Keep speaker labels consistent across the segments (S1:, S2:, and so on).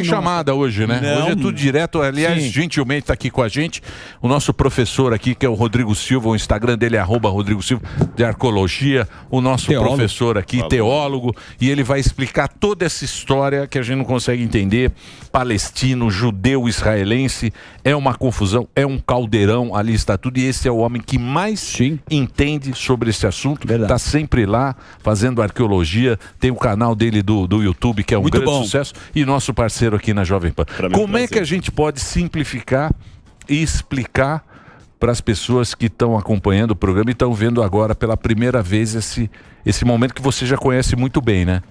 S1: Chamada hoje, né?
S2: Não.
S1: Hoje é tudo direto. Aliás,
S2: Sim.
S1: gentilmente está aqui com a gente o nosso professor aqui, que é o Rodrigo Silva. O Instagram dele é @Rodrigo Silva, de Arqueologia. O nosso
S2: Teólogo.
S1: professor aqui, teólogo. E ele vai explicar toda essa história que a gente não consegue entender. Palestino, judeu, israelense. É uma confusão, é um caldeirão. Ali está tudo. E esse é o homem que mais entende sobre esse assunto. Está sempre lá fazendo arqueologia. Tem o canal dele do YouTube, que é um
S2: Muito
S1: grande
S2: bom.
S1: sucesso. E nosso parceiro aqui na Jovem Pan. Como é que a gente pode simplificar e explicar para as pessoas que estão acompanhando o programa e estão vendo agora pela primeira vez esse momento que você já conhece muito bem, né?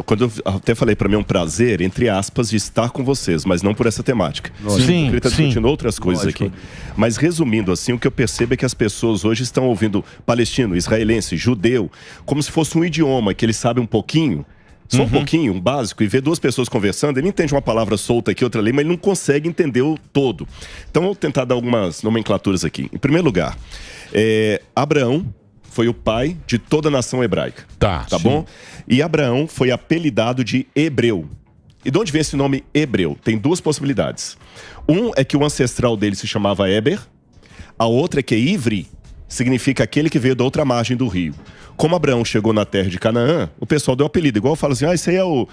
S3: Quando eu até falei, para mim é um prazer, entre aspas, de estar com vocês, mas não por essa temática.
S1: Sim,
S3: Ele está
S1: sim.
S3: discutindo outras coisas aqui. Mas resumindo assim, o que eu percebo é que as pessoas hoje estão ouvindo palestino, israelense, judeu, como se fosse um idioma que eles sabem um pouquinho. Só um pouquinho, um básico, e ver duas pessoas conversando, ele entende uma palavra solta aqui, outra ali, mas ele não consegue entender o todo. Então, eu vou tentar dar algumas nomenclaturas aqui. Em primeiro lugar, Abraão foi o pai de toda a nação hebraica. Tá bom? E Abraão foi apelidado de Hebreu. E de onde vem esse nome Hebreu? Tem duas possibilidades. Um é que o ancestral dele se chamava Eber, a outra é que Ivri significa aquele que veio da outra margem do rio. Como Abraão chegou na terra de Canaã, o pessoal deu apelido. Igual fala assim, esse aí é o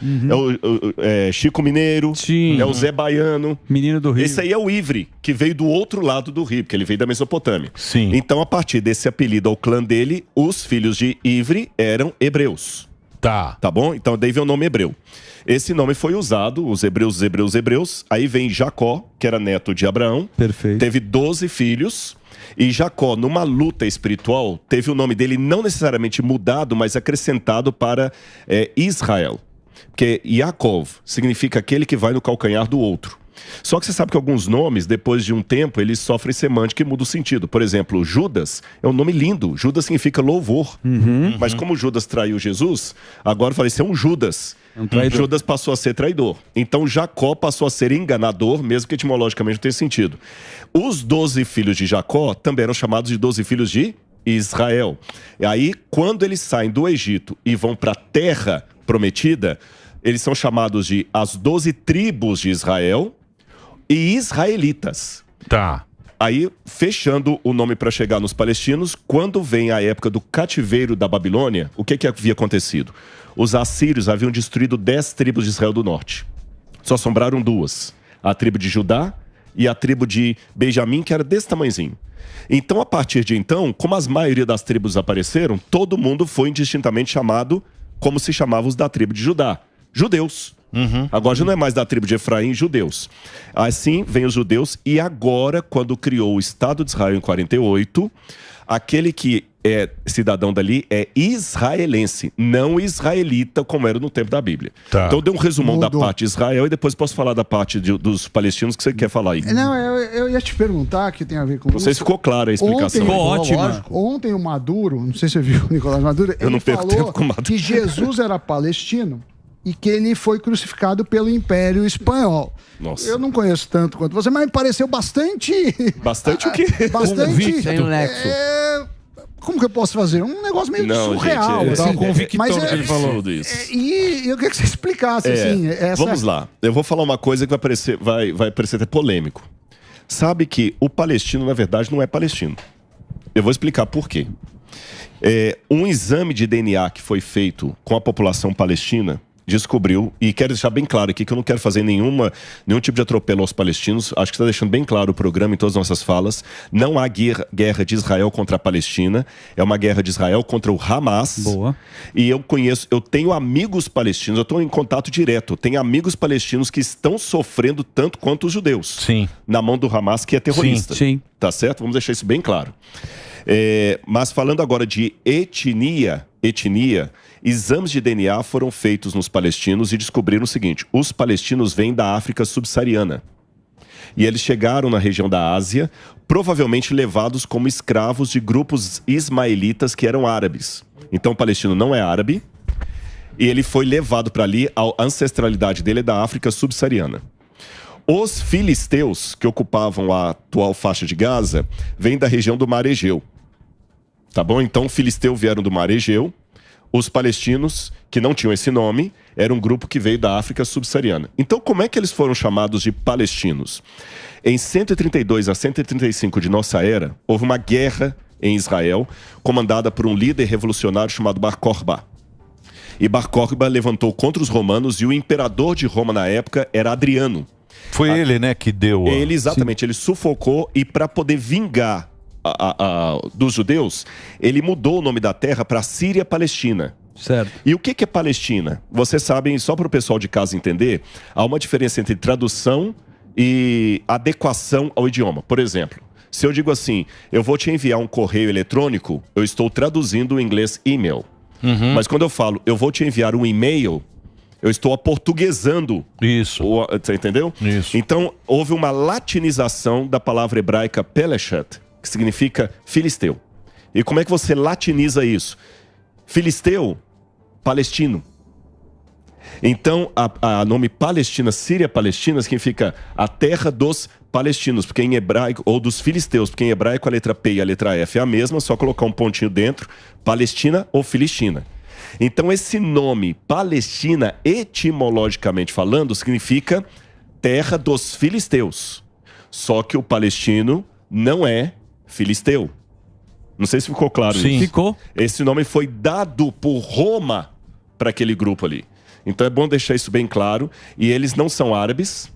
S3: Chico Mineiro, é o Zé Baiano.
S2: Menino do Rio.
S3: Esse aí é o Ivri, que veio do outro lado do rio, porque ele veio da Mesopotâmia.
S1: Sim.
S3: Então, a partir desse apelido ao clã dele, os filhos de Ivri eram hebreus.
S1: Tá
S3: bom? Então, daí vem o nome hebreu. Esse nome foi usado, os hebreus. Aí vem Jacó, que era neto de Abraão.
S2: Perfeito.
S3: Teve 12 filhos. E Jacó, numa luta espiritual, teve o nome dele não necessariamente mudado, mas acrescentado para Israel. Porque Yaakov significa aquele que vai no calcanhar do outro. Só que você sabe que alguns nomes, depois de um tempo, eles sofrem semântica e muda o sentido. Por exemplo, Judas é um nome lindo. Judas significa louvor. Mas como Judas traiu Jesus, agora eu falei, isso é um Judas. Judas passou a ser traidor. Então Jacó passou a ser enganador, mesmo que etimologicamente não tenha sentido. Os 12 filhos de Jacó também eram chamados de 12 filhos de Israel. E aí, quando eles saem do Egito e vão para a terra prometida, eles são chamados de as 12 tribos de Israel e israelitas.
S1: Tá.
S3: Aí, fechando o nome para chegar nos palestinos, quando vem a época do cativeiro da Babilônia, o que havia acontecido? Os assírios haviam destruído 10 tribos de Israel do norte. Só sobraram 2. A tribo de Judá e a tribo de Benjamim, que era desse tamanhozinho. Então, a partir de então, como a maioria das tribos apareceram, todo mundo foi indistintamente chamado como se chamavam os da tribo de Judá. Judeus. Agora já não é mais da tribo de Efraim, judeus. Assim vem os judeus, e agora, quando criou o Estado de Israel em 48, aquele que é cidadão dali é israelense, não israelita, como era no tempo da Bíblia. Então deu um resumão da parte de Israel e depois posso falar da parte dos palestinos que você quer falar aí.
S4: Não, eu ia te perguntar, que tem a ver com
S3: Não sei se ficou clara a explicação.
S4: Ontem o Maduro, não sei se você viu o Nicolás Maduro,
S3: Eu não perco
S4: falou
S3: tempo com o Maduro.
S4: que Jesus era palestino e que ele foi crucificado pelo Império Espanhol.
S3: Nossa.
S4: Eu não conheço tanto quanto você, mas me pareceu bastante...
S3: Bastante o quê?
S4: Bastante...
S2: Tem um nexo.
S4: Como que eu posso fazer? Um negócio meio surreal.
S3: Gente,
S4: assim.
S3: convictão
S4: Mas
S3: que ele falou disso.
S4: E eu queria que você explicasse, assim...
S3: Vamos lá. Eu vou falar uma coisa que vai parecer até polêmico. Sabe que o palestino, na verdade, não é palestino. Eu vou explicar por quê. Um exame de DNA que foi feito com a população palestina descobriu, e quero deixar bem claro aqui que eu não quero fazer nenhum tipo de atropelo aos palestinos, acho que está deixando bem claro o programa em todas as nossas falas. Não há guerra de Israel contra a Palestina, é uma guerra de Israel contra o Hamas.
S2: Boa.
S3: E eu tenho amigos palestinos, eu estou em contato direto, tenho amigos palestinos que estão sofrendo tanto quanto os judeus.
S1: Sim.
S3: Na mão do Hamas, que é terrorista.
S2: Sim.
S3: Tá certo? Vamos deixar isso bem claro. Mas falando agora de etnia, exames de DNA foram feitos nos palestinos e descobriram o seguinte: os palestinos vêm da África subsaariana. E eles chegaram na região da Ásia, provavelmente levados como escravos de grupos ismaelitas que eram árabes. Então o palestino não é árabe, e ele foi levado para ali, a ancestralidade dele é da África subsaariana. Os filisteus, que ocupavam a atual faixa de Gaza, vêm da região do Mar Egeu. Tá bom? Então, os filisteus vieram do Mar Egeu. os palestinos, que não tinham esse nome, era um grupo que veio da África subsaariana. Então, como é que eles foram chamados de palestinos? Em 132 a 135 de nossa era, houve uma guerra em Israel, comandada por um líder revolucionário chamado Bar Kokhba. E Bar Kokhba levantou contra os romanos e o imperador de Roma na época era Adriano.
S1: Foi ele, né, que deu...
S3: Ele, exatamente, ele sufocou e para poder vingar dos judeus, ele mudou o nome da terra para Síria-Palestina.
S2: Certo.
S3: E o que é Palestina? Vocês sabem, só para o pessoal de casa entender, há uma diferença entre tradução e adequação ao idioma. Por exemplo, se eu digo assim, eu vou te enviar um correio eletrônico, eu estou traduzindo o inglês e-mail. Mas quando eu falo, eu vou te enviar um e-mail, eu estou aportuguesando.
S1: Isso.
S3: Você entendeu?
S1: Isso.
S3: Então, houve uma latinização da palavra hebraica Peleshet, que significa filisteu. E como é que você latiniza isso? Filisteu, palestino. Então, a nome Palestina, Síria-Palestina, significa a terra dos palestinos, porque em hebraico, ou dos filisteus, porque em hebraico a letra P e a letra F é a mesma, só colocar um pontinho dentro, Palestina ou Filistina. Então, esse nome Palestina, etimologicamente falando, significa terra dos filisteus. Só que o palestino não é filisteu. Não sei se ficou claro isso.
S2: Sim. Ficou.
S3: Esse nome foi dado por Roma para aquele grupo ali. Então é bom deixar isso bem claro. E eles não são árabes,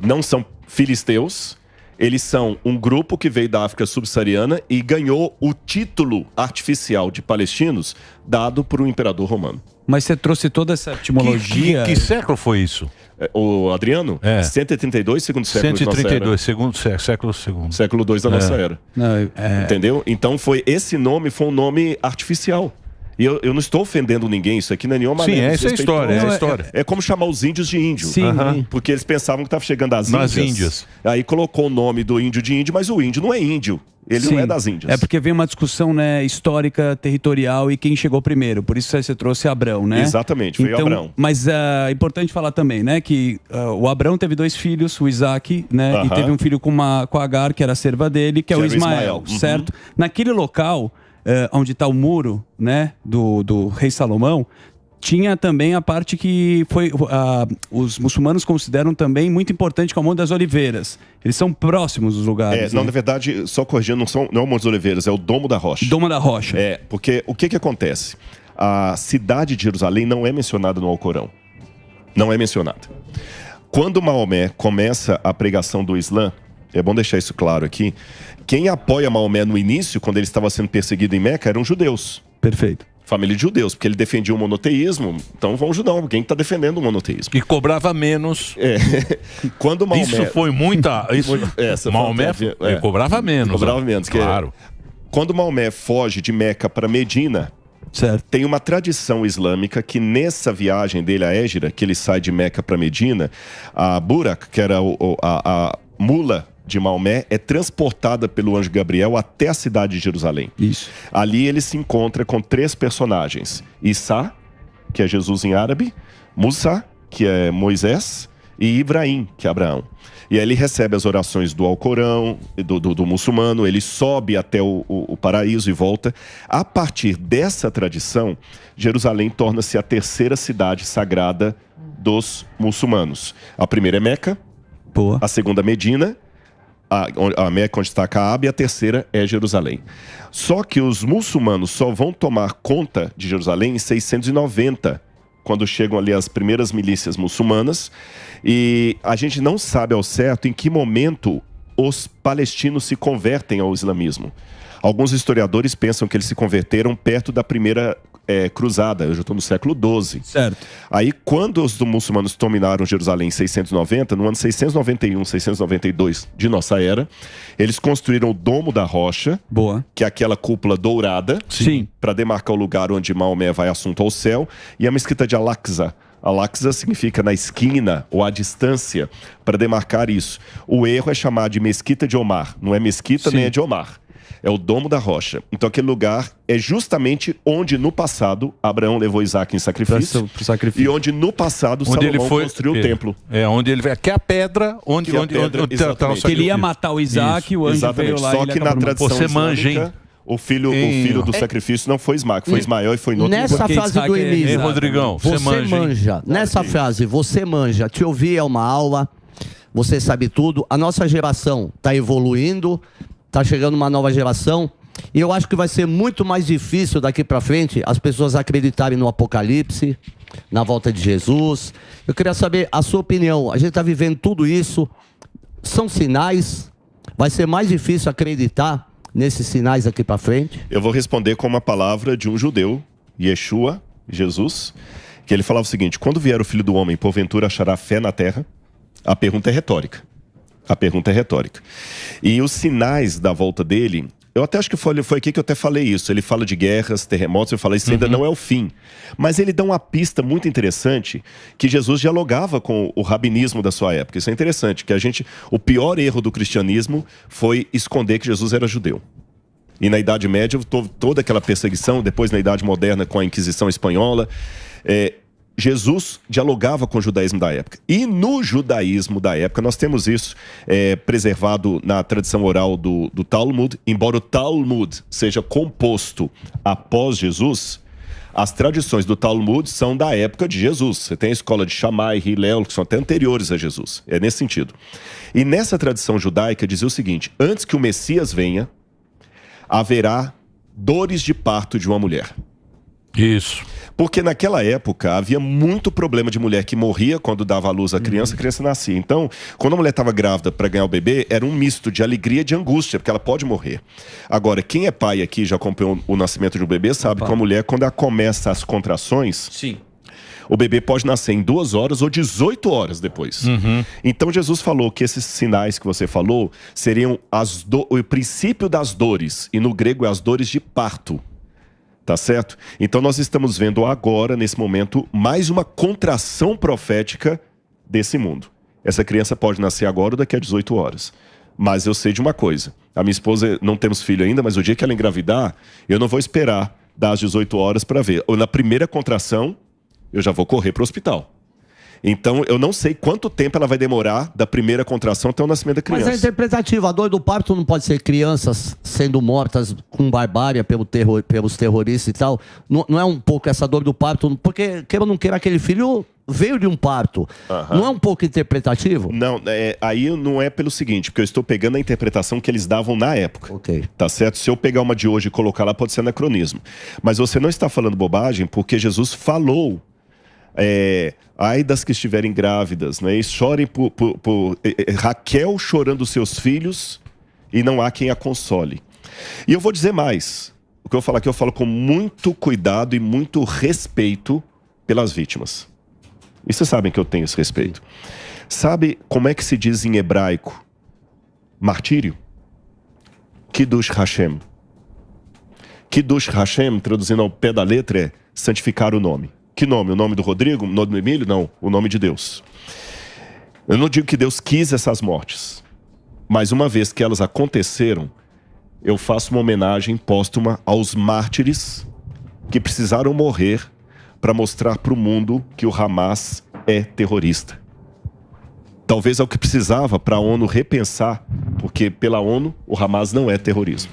S3: não são filisteus. Eles são um grupo que veio da África subsaariana e ganhou o título artificial de palestinos dado por um imperador romano.
S2: Mas você trouxe toda essa etimologia...
S1: Que século foi isso?
S3: O Adriano?
S1: É.
S3: 132, segundo século
S1: 132, segundo século segundo.
S3: Século 2 da nossa era.
S2: Não,
S3: Entendeu? Então esse nome foi um nome artificial. E eu não estou ofendendo ninguém, isso aqui não é nenhuma
S1: Sim,
S3: maneira.
S1: essa é a história, essa é a história.
S3: É como chamar os índios de índio.
S2: Sim.
S3: Porque eles pensavam que estava chegando às
S1: Nas
S3: Índias.
S1: Índias.
S3: Aí colocou o nome do índio de índio, mas o índio não é índio. Ele
S2: Sim.
S3: não é das Índias.
S2: É porque vem uma discussão, né, histórica, territorial e quem chegou primeiro. Por isso você trouxe Abrão, né?
S3: Exatamente, veio Abrão.
S2: Mas é importante falar também, né, que o Abrão teve 2 filhos, o Isaac, né, e teve um filho com a Agar, que era a serva dele, que é o Ismael, certo? Naquele local, onde está o muro, né, do rei Salomão, tinha também a parte que foi os muçulmanos consideram também muito importante, que é o Monte das Oliveiras. Eles são próximos dos lugares.
S3: Não, na verdade, só corrigindo, não é o Monte das Oliveiras, é o Domo da Rocha.
S2: Domo da Rocha.
S3: Porque o que acontece? A cidade de Jerusalém não é mencionada no Alcorão. Não é mencionada. Quando Maomé começa a pregação do Islã, é bom deixar isso claro aqui, quem apoia Maomé no início, quando ele estava sendo perseguido em Meca, eram judeus.
S2: Perfeito.
S3: Família de judeus, porque ele defendia o monoteísmo, então vão ajudar alguém que está defendendo o monoteísmo.
S1: E cobrava menos.
S3: Quando Maomé...
S1: Isso foi muita... Maomé ele cobrava menos.
S3: Cobrava menos.
S1: Claro.
S3: Quando Maomé foge de Meca para Medina,
S2: certo,
S3: tem uma tradição islâmica que nessa viagem dele à Égira, que ele sai de Meca para Medina, a Burak, que era a mula de Maomé, é transportada pelo anjo Gabriel até a cidade de Jerusalém.
S2: Isso.
S3: Ali ele se encontra com 3 personagens. Issa, que é Jesus em árabe, Musa, que é Moisés, e Ibrahim, que é Abraão. E aí ele recebe as orações do Alcorão, do muçulmano, ele sobe até o paraíso e volta. A partir dessa tradição, Jerusalém torna-se a 3ª cidade sagrada dos muçulmanos. A primeira é Meca,
S2: boa,
S3: a segunda Medina, a Meca onde está a Caaba, e a 3ª é Jerusalém. Só que os muçulmanos só vão tomar conta de Jerusalém em 690, quando chegam ali as primeiras milícias muçulmanas, e a gente não sabe ao certo em que momento os palestinos se convertem ao islamismo. Alguns historiadores pensam que eles se converteram perto da primeira cruzada, eu já estou no século XII.
S2: Certo.
S3: Aí, quando os muçulmanos dominaram Jerusalém em 690, no ano 691, 692 de nossa era, eles construíram o Domo da Rocha,
S2: boa,
S3: que é aquela cúpula dourada,
S2: sim,
S3: para demarcar o lugar onde Maomé vai assunto ao céu, e a mesquita de Al-Aqsa. Al-Aqsa significa na esquina ou à distância, para demarcar isso. O erro é chamar de mesquita de Omar, não é mesquita, sim, nem é de Omar. É o Domo da Rocha. Então aquele lugar é justamente onde no passado Abraão levou Isaac em sacrifício, e onde no passado Salomão construiu o templo.
S1: Onde ele veio. Que é a pedra onde
S3: está o
S2: que ele ia matar o Isaac, o anjo veio lá.
S3: Só que na tradição islâmica, O filho do sacrifício não foi Ismael, foi Ismael e foi no outro.
S5: Nessa frase do início,
S1: Rodrigão, você manja.
S5: Nessa frase, você manja. Te ouvir é uma aula, você sabe tudo. A nossa geração está evoluindo, está chegando uma nova geração. E eu acho que vai ser muito mais difícil daqui para frente as pessoas acreditarem no Apocalipse, na volta de Jesus. Eu queria saber a sua opinião. A gente está vivendo tudo isso. São sinais? Vai ser mais difícil acreditar nesses sinais aqui para frente?
S3: Eu vou responder com uma palavra de um judeu, Yeshua, Jesus, que ele falava o seguinte: quando vier o Filho do Homem, porventura achará fé na terra? A pergunta é retórica. A pergunta é retórica. E os sinais da volta dele, eu até acho que foi aqui que eu até falei isso. Ele fala de guerras, terremotos, eu falei, isso ainda não é o fim. Mas ele dá uma pista muito interessante, que Jesus dialogava com o rabinismo da sua época. Isso é interessante, que o pior erro do cristianismo foi esconder que Jesus era judeu. E na Idade Média, toda aquela perseguição, depois na Idade Moderna com a Inquisição Espanhola, Jesus dialogava com o judaísmo da época. E no judaísmo da época, nós temos isso preservado na tradição oral do Talmud. Embora o Talmud seja composto após Jesus, as tradições do Talmud são da época de Jesus. Você tem a escola de Shammai, Hillel, que são até anteriores a Jesus. É nesse sentido. E nessa tradição judaica dizia o seguinte: antes que o Messias venha, haverá dores de parto de uma mulher.
S1: Isso.
S3: Porque naquela época havia muito problema de mulher que morria quando dava à luz a criança nascia. Então, quando a mulher estava grávida para ganhar o bebê, era um misto de alegria e de angústia, porque ela pode morrer. Agora, quem é pai aqui, já acompanhou o nascimento de um bebê, sabe que uma mulher, quando ela começa as contrações, o bebê pode nascer em 2 horas ou 18 horas depois. Então, Jesus falou que esses sinais que você falou seriam o princípio das dores, e no grego é as dores de parto. Tá certo? Então nós estamos vendo agora, nesse momento, mais uma contração profética desse mundo. Essa criança pode nascer agora ou daqui a 18 horas. Mas eu sei de uma coisa. A minha esposa, não temos filho ainda, mas o dia que ela engravidar, eu não vou esperar dar as 18 horas para ver. Ou na primeira contração, eu já vou correr para o hospital. Então, eu não sei quanto tempo ela vai demorar da primeira contração até o nascimento da criança.
S5: Mas é interpretativo. A dor do parto não pode ser crianças sendo mortas com barbárie pelos terroristas e tal. Não é um pouco essa dor do parto? Porque, queira ou não queira, aquele filho veio de um parto. Não é um pouco interpretativo?
S3: Não, aí não é pelo seguinte, porque eu estou pegando a interpretação que eles davam na época. Tá certo? Se eu pegar uma de hoje e colocar lá, pode ser anacronismo. Mas você não está falando bobagem, porque Jesus falou... ai das que estiverem grávidas, né? E chorem por Raquel chorando seus filhos e não há quem a console. E eu vou dizer mais. O que eu falo aqui, eu falo com muito cuidado e muito respeito pelas vítimas. E vocês sabem que eu tenho esse respeito. Sabe como é que se diz em hebraico martírio? Kiddush Hashem. Kiddush Hashem, traduzindo ao pé da letra, é santificar o nome. Que nome? O nome do Rodrigo? O nome do Emílio? Não, o nome de Deus. Eu não digo que Deus quis essas mortes, mas uma vez que elas aconteceram, eu faço uma homenagem póstuma aos mártires que precisaram morrer para mostrar para o mundo que o Hamas é terrorista. Talvez é o que precisava para a ONU repensar, porque pela ONU o Hamas não é terrorismo.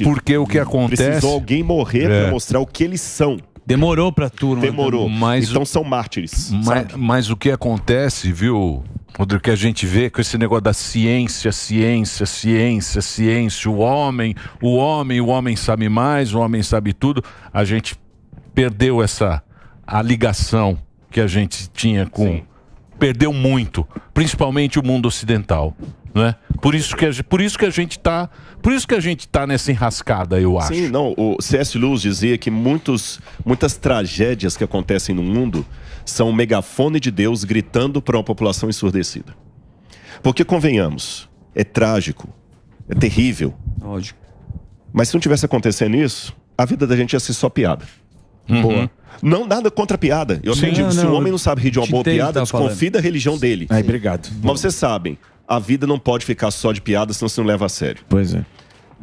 S1: Porque o que acontece...
S3: Precisou alguém morrer para mostrar o que eles são.
S2: Demorou pra turma.
S3: Demorou. Então são mártires.
S1: Mas o que acontece, viu, Rodrigo, que a gente vê com esse negócio da ciência, o homem sabe mais, o homem sabe tudo. A gente perdeu a ligação que a gente tinha com... Sim. Perdeu muito, principalmente o mundo ocidental. Né? Por isso que a gente tá nessa enrascada, eu acho.
S3: Sim, não, o C.S. Lewis dizia que muitas tragédias que acontecem no mundo são um megafone de Deus gritando para uma população ensurdecida. Porque, convenhamos, é trágico, é terrível.
S2: Lógico.
S3: Mas se não tivesse acontecendo isso, a vida da gente ia ser só piada. Boa. Não, nada contra piada. Eu até digo, se o homem não sabe rir de uma boa piada, desconfie da religião dele.
S6: Obrigado.
S3: Mas vocês sabem, a vida não pode ficar só de piada, senão você não leva a sério.
S6: Pois é.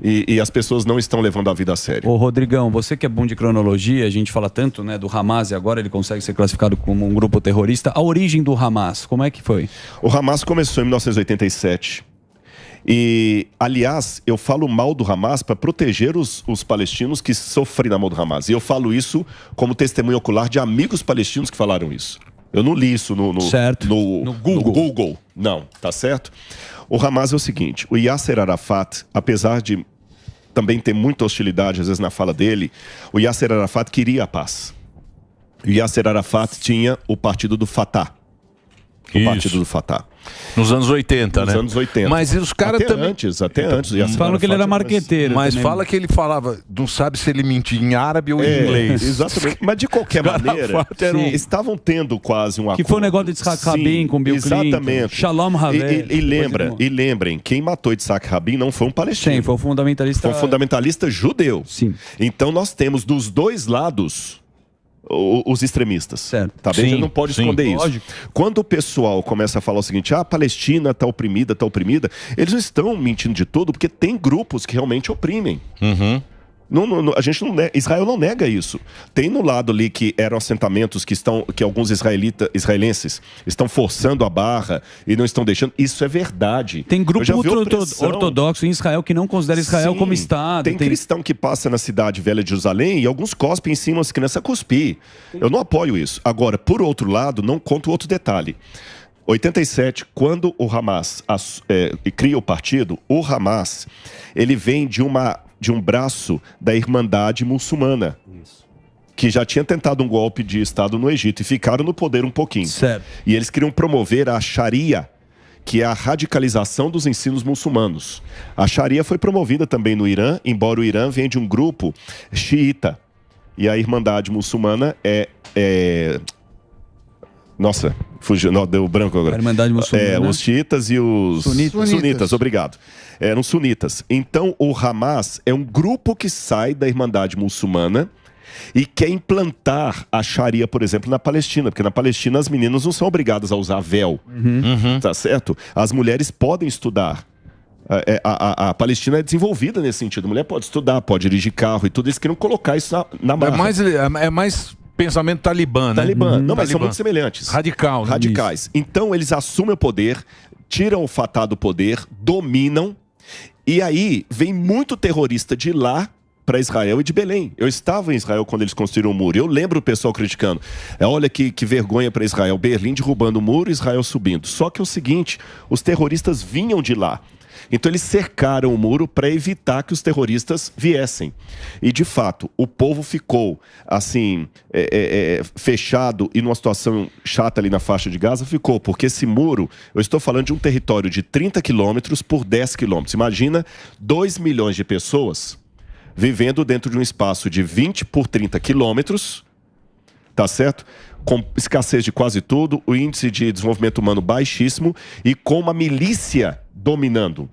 S3: E as pessoas não estão levando a vida a sério.
S2: Ô Rodrigão, você que é bom de cronologia, a gente fala tanto, né, do Hamas e agora ele consegue ser classificado como um grupo terrorista. A origem do Hamas, como é que foi?
S3: O Hamas começou em 1987 E, aliás, eu falo mal do Hamas para proteger os palestinos que sofrem na mão do Hamas. E eu falo isso como testemunho ocular de amigos palestinos que falaram isso. Eu não li isso no Google. Não, tá certo? O Hamas é o seguinte, o Yasser Arafat, apesar de também ter muita hostilidade, às vezes, na fala dele, o Yasser Arafat queria a paz. O Yasser Arafat tinha o partido do Fatah. O partido do Fatah.
S1: Nos anos 80, né?
S3: Nos anos 80.
S1: Mas os caras também...
S3: Até antes.
S2: Falam que ele era marqueteiro.
S1: Mas fala que ele falava, não sabe se ele mentia em árabe ou em inglês.
S3: Exatamente. Mas de qualquer maneira, estavam tendo quase um acordo.
S2: Que foi o negócio de Yitzhak Rabin com Bill Clinton.
S3: Exatamente.
S2: Shalom Havel.
S3: E lembrem, quem matou Yitzhak Rabin não foi um palestino.
S2: Sim, foi um fundamentalista.
S3: Foi um fundamentalista judeu.
S2: Sim.
S3: Então nós temos dos dois lados os extremistas.
S2: Certo.
S3: Tá bem? A gente não pode esconder isso. Lógico. Quando o pessoal começa a falar o seguinte, a Palestina está oprimida, eles não estão mentindo de tudo, porque tem grupos que realmente oprimem. A gente não nega, Israel não nega isso. Tem no lado ali que eram assentamentos que alguns israelenses estão forçando a barra e não estão deixando. Isso é verdade.
S2: Tem grupo ortodoxo em Israel que não considera Israel como Estado.
S3: Tem cristão que passa na cidade velha de Jerusalém e alguns cospem em cima das crianças a cuspir. Eu não apoio isso. Agora, por outro lado, não conto outro detalhe. 87, quando o Hamas cria o partido, o Hamas ele vem de um braço da Irmandade Muçulmana, que já tinha tentado um golpe de Estado no Egito e ficaram no poder um pouquinho.
S2: Certo.
S3: E eles queriam promover a Sharia, que é a radicalização dos ensinos muçulmanos. A Sharia foi promovida também no Irã, embora o Irã venha de um grupo xiita. E a Irmandade Muçulmana Nossa, fugiu, não, deu branco agora.
S2: A Irmandade Muçulmana.
S3: Os xiitas e os sunitas, obrigado. Eram sunitas. Então, o Hamas é um grupo que sai da Irmandade Muçulmana e quer implantar a Sharia, por exemplo, na Palestina. Porque na Palestina as meninas não são obrigadas a usar véu. Tá certo? As mulheres podem estudar. A Palestina é desenvolvida nesse sentido. A mulher pode estudar, pode dirigir carro e tudo. Eles queriam colocar isso na marra.
S1: É mais pensamento talibã, né?
S3: Não, mas são muito semelhantes. Radicais. Então eles assumem o poder, tiram o Fatah do poder, dominam. E aí vem muito terrorista de lá para Israel e de Belém. Eu estava em Israel quando eles construíram o muro. Eu lembro o pessoal criticando. Olha que vergonha para Israel. Berlim derrubando o muro, Israel subindo. Só que é o seguinte, os terroristas vinham de lá. Então eles cercaram o muro para evitar que os terroristas viessem. E de fato, o povo ficou assim, fechado e numa situação chata ali na faixa de Gaza, ficou, porque esse muro, eu estou falando de um território de 30 quilômetros por 10 quilômetros. Imagina 2 milhões de pessoas vivendo dentro de um espaço de 20 por 30 quilômetros, tá certo? Com escassez de quase tudo, o índice de desenvolvimento humano baixíssimo e com uma milícia dominando.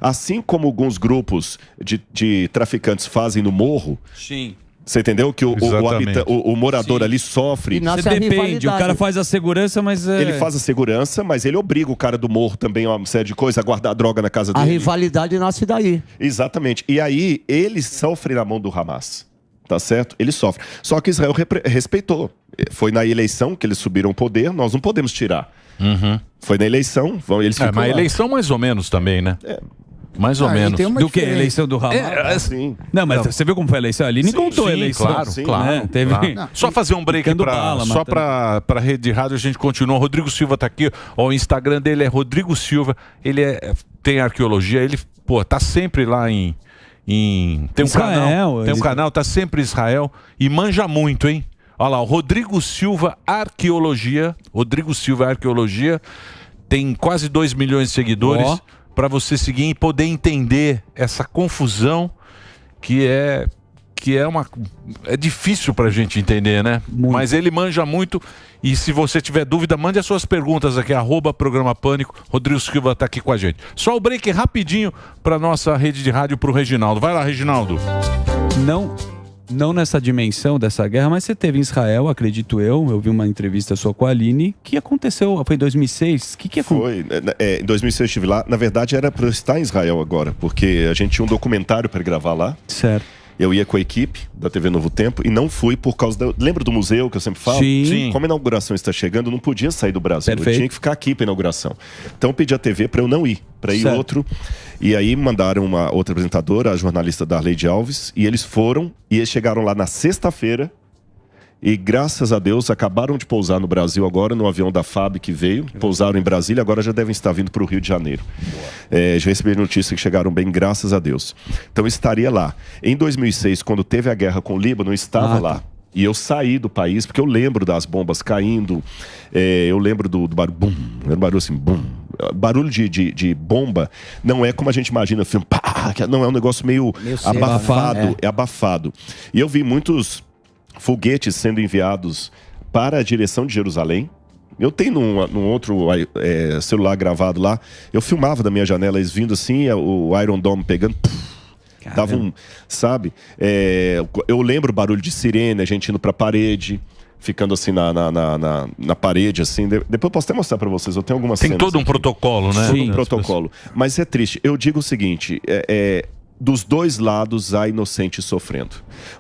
S3: Assim como alguns grupos de traficantes fazem no morro.
S2: Sim.
S3: Você entendeu? Que o morador ali sofre.
S2: Você depende, o cara faz a segurança, mas...
S3: Ele faz a segurança, mas ele obriga o cara do morro também a uma série de coisas, a guardar droga na casa dele.
S5: A rivalidade nasce daí.
S3: Exatamente. E aí, eles sofrem na mão do Hamas. Tá certo? Eles sofrem. Só que Israel respeitou. Foi na eleição que eles subiram o poder, nós não podemos tirar. Foi na eleição, eles ficam
S1: mas a eleição mais ou menos também, né? Mais ou menos.
S2: Do que? A eleição do Hamas?
S3: Sim.
S2: Não, mas você viu como foi a eleição ali? Nem contou a eleição.
S1: Claro.
S2: Teve...
S1: Só fazer um break só pra rede de rádio, a gente continua. Rodrigo Silva tá aqui, ó, o Instagram dele é Rodrigo Silva, ele tem arqueologia, ele, tá sempre lá tem um canal, tá sempre em Israel e manja muito, hein? Olha lá, o Rodrigo Silva Arqueologia, tem quase 2 milhões de seguidores, para você seguir e poder entender essa confusão que é difícil pra gente entender, né? Mas ele manja muito. E se você tiver dúvida, mande as suas perguntas aqui, @Programa Pânico. Rodrigo Silva tá aqui com a gente. Só o break rapidinho pra nossa rede de rádio, pro Reginaldo. Vai lá, Reginaldo.
S2: Não nessa dimensão dessa guerra, mas você teve em Israel, acredito eu vi uma entrevista sua com a Aline, que aconteceu, foi em 2006? O que aconteceu?
S3: Em 2006 eu estive lá, na verdade era para eu estar em Israel agora, porque a gente tinha um documentário para gravar lá.
S2: Certo.
S3: Eu ia com a equipe da TV Novo Tempo e não fui por causa da... Lembra do museu que eu sempre falo?
S2: Sim.
S3: Como a inauguração está chegando, eu não podia sair do Brasil.
S2: Perfeito.
S3: Eu tinha que ficar aqui para a inauguração. Então eu pedi à TV para eu não ir, para ir
S2: Certo.
S3: outro. E aí mandaram uma outra apresentadora, a jornalista Darleide Alves, e eles foram e eles chegaram lá na sexta-feira. E graças a Deus acabaram de pousar no Brasil agora, no avião da FAB que veio. Pousaram em Brasília, agora já devem estar vindo para o Rio de Janeiro. Já recebi notícia que chegaram bem, graças a Deus. Então eu estaria lá. Em 2006, quando teve a guerra com o Líbano, eu estava lá. E eu saí do país, porque eu lembro das bombas caindo. Eu lembro do barulho, bum, era um barulho assim, bum. Barulho de bomba não é como a gente imagina o filme, pá, não, é um negócio meio abafado. É abafado. E eu vi muitos foguetes sendo enviados para a direção de Jerusalém. Eu tenho num outro celular gravado lá, eu filmava da minha janela eles vindo assim, o Iron Dome pegando, dava um, sabe? Eu lembro o barulho de sirene, a gente indo para a parede, ficando assim na parede, assim. Depois eu posso até mostrar para vocês, eu tenho algumas cenas.
S1: Tem todo um protocolo, né?
S3: Todo um protocolo. Mas é triste. Eu digo o seguinte, dos dois lados há inocentes sofrendo.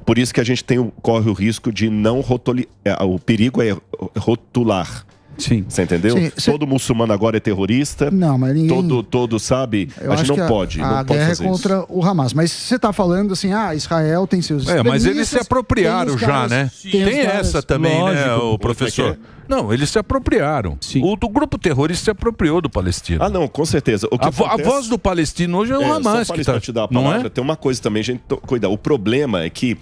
S3: Por isso que a gente corre o risco de não rotular. O perigo é rotular.
S2: Sim.
S3: Você entendeu?
S4: Sim,
S3: todo muçulmano agora é terrorista.
S4: Não, mas ninguém...
S3: Todo sabe? A gente não pode.
S4: A guerra é contra o Hamas. Mas você está falando assim, Israel tem seus extremistas...
S1: mas eles se apropriaram já, né? Tem essa também,
S2: lógico,
S1: né, o professor? Não, eles se apropriaram. O grupo terrorista se apropriou do palestino.
S3: Ah, não, com certeza. O que
S1: a voz do palestino hoje é o Hamas.
S3: Só para te dar a palavra,
S1: não é?
S3: tem uma coisa também, gente, cuidar. O problema é que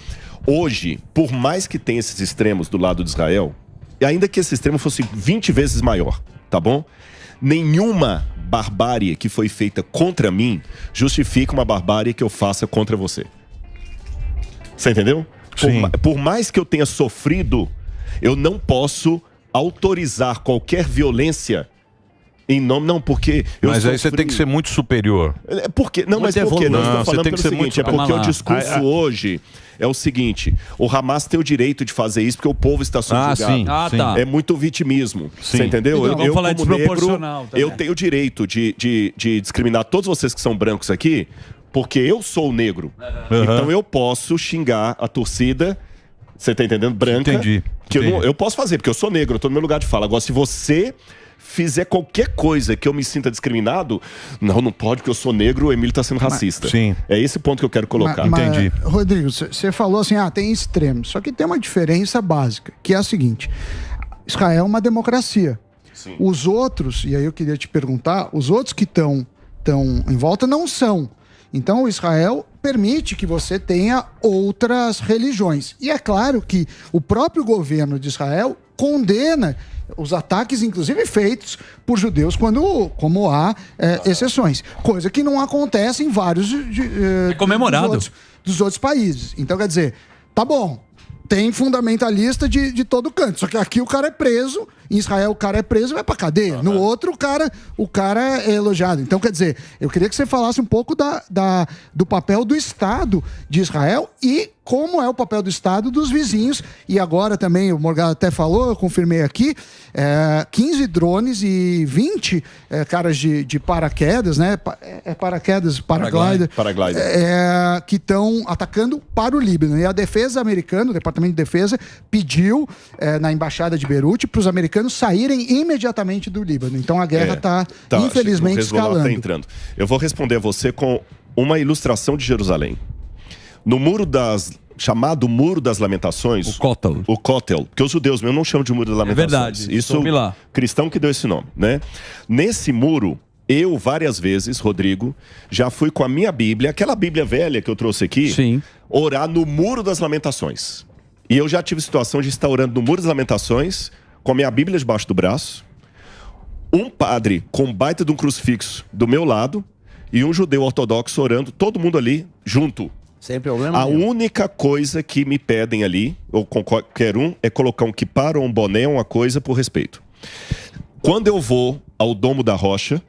S3: hoje, por mais que tenha esses extremos do lado de Israel, e ainda que esse extremo fosse 20 vezes maior, tá bom? Nenhuma barbárie que foi feita contra mim justifica uma barbárie que eu faça contra você. Você entendeu? Por mais que eu tenha sofrido, eu não posso autorizar qualquer violência em nome... Não, porque...
S1: Mas aí você tem que ser muito superior.
S3: Porque, não, mas por quê? Não, estou falando pelo seguinte, é porque o discurso hoje... É o seguinte, o Hamas tem o direito de fazer isso porque o povo está subjugado.
S2: Tá.
S3: É muito vitimismo. Você entendeu?
S2: Então, eu falar
S3: como negro,
S2: também.
S3: eu tenho o direito de discriminar todos vocês que são brancos aqui, porque eu sou negro. Então eu posso xingar a torcida, você tá entendendo? Branca.
S1: Entendi.
S3: Que eu posso fazer, porque eu sou negro, eu tô no meu lugar de fala. Agora, se você fizer qualquer coisa que eu me sinta discriminado, não pode, porque eu sou negro, o Emílio tá sendo racista.
S1: Sim.
S3: É esse ponto que eu quero colocar.
S4: Entendi. Rodrigo, você falou assim, tem extremos. Só que tem uma diferença básica, que é a seguinte. Israel é uma democracia.
S3: Sim.
S4: Os outros, e aí eu queria te perguntar, os outros que estão em volta não são. Então, o Israel permite que você tenha outras religiões. E é claro que o próprio governo de Israel condena os ataques, inclusive feitos por judeus, como há exceções. Coisa que não acontece em vários
S2: comemorado.
S4: Dos outros países. Então, quer dizer, tá bom, tem fundamentalista de todo canto. Só que aqui o cara é preso, em Israel o cara é preso e vai pra cadeia. No outro, o cara é elogiado. Então, quer dizer, eu queria que você falasse um pouco do papel do Estado de Israel e como é o papel do Estado dos vizinhos. E agora também, o Morgado até falou, eu confirmei aqui, 15 drones e 20 caras de paraquedas, né? Paraglider. Que estão atacando para o Líbano. E a defesa americana, o Departamento de Defesa, pediu na Embaixada de Beirute para os americanos saírem imediatamente do Líbano. Então a guerra está, infelizmente, escalando.
S3: Tá entrando. Eu vou responder a você com uma ilustração de Jerusalém. No chamado Muro das Lamentações... O Kotel. Porque os judeus mesmo não chamam de Muro das Lamentações.
S2: É verdade.
S3: Isso, cristão que deu esse nome, né? Nesse muro, eu várias vezes, Rodrigo, já fui com a minha Bíblia, aquela Bíblia velha que eu trouxe aqui, orar no Muro das Lamentações. E eu já tive situação de estar orando no Muro das Lamentações, com a minha Bíblia debaixo do braço, um padre com um baita de um crucifixo do meu lado e um judeu ortodoxo orando, todo mundo ali junto.
S5: Sem problema
S3: A única coisa que me pedem ali, ou com qualquer um, é colocar um kippah ou um boné, uma coisa por respeito. Quando eu vou ao Domo da Rocha,